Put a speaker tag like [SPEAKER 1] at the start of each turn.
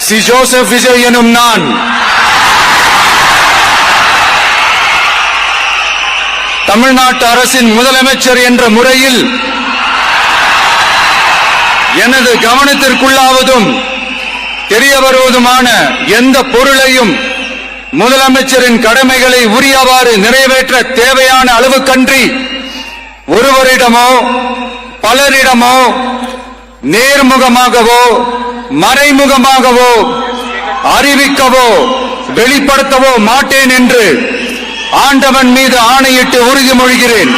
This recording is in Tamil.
[SPEAKER 1] சி ஜோசப் விஜய் எனும் நான் தமிழ்நாட்டு அரசின் முதலமைச்சர் என்ற முறையில் எனது கவனத்திற்குள்ளாவதும் தெரிய வருவதுமான எந்த பொருளையும் முதலமைச்சரின் கடமைகளை உரியவாறு நிறைவேற்ற தேவையான அளவுக்கன்றி ஒருவரிடமோ பலரிடமோ நேர்முகமாகவோ மறைமுகமாகவோ அறிவிக்கவோ வெளிப்படுத்தவோ மாட்டேன் என்று ஆண்டவன் மீது ஆணையிட்டு உறுதிமொழிகிறேன்.